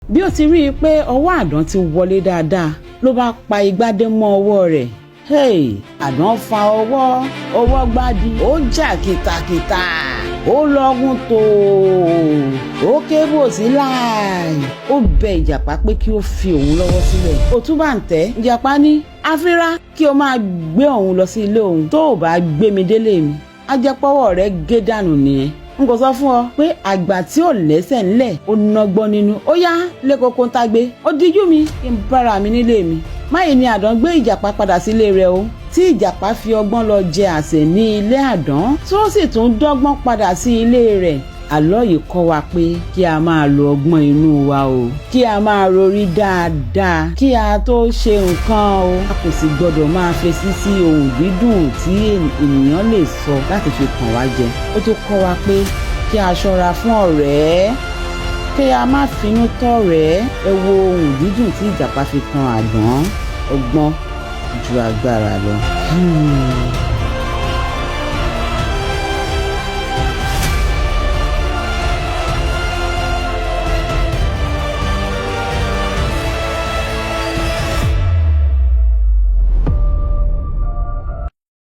bí ó ti rí i pé ọwọ́ àdán ti wọlé dáadáa ló bá pa igbá dé mọ́ ọwọ́ rẹ̀. Àdán fa ọwọ́ gbádìí ó jà kìtàkìtà ó lọ́gùn tó ó kébò sí láì ó bẹ ìjàpá pé kí ó fi òun lọ́wọ́ sílẹ̀. Òtúbàǹtẹ́ ìjàpá ní àfírá kí o máa gbé òun lọ sí ilé òun tó ò bá gbé mi délé mi ajẹpọ́wọ́ rẹ̀ gé dànù nìyẹn. N kò sọ fún ọ pé àgbà tí ò lẹ́sẹ̀ ńlẹ̀ ó nọgbọ́n nínú ó yá lẹ́kọ̀ọ́kọ́ ń tagbé ó díjú mi kí n bára mi nílé mi. Máyì ni àdán gbé ìjàpá padà sílé rẹ̀ o tí ìjàpá fi ọgbọ́n lọ jẹ àsè ní ilé àdán tó sì tún dọ́gbọ́n padà sí ilé rẹ̀. Àlọ́ yìí kọ́ wa pé kí a máa lo ọgbọ́n inú wa o kí a máa rorí dáadáa kí a tó ṣe nǹkan o. A kò sì gbọdọ̀ máa fetí sí ohun dídùn tí ènìyàn lè sọ láti fi kàn wá jẹ. Ó tún kọ́ wa pé kí a ṣọ́ra fún ọ̀rẹ́ kí a má finú tọ̀rẹ́. Ẹ wo ohun dídùn tí ìjàpá fi kan àdán ọgbọ́n ju agbára lọ.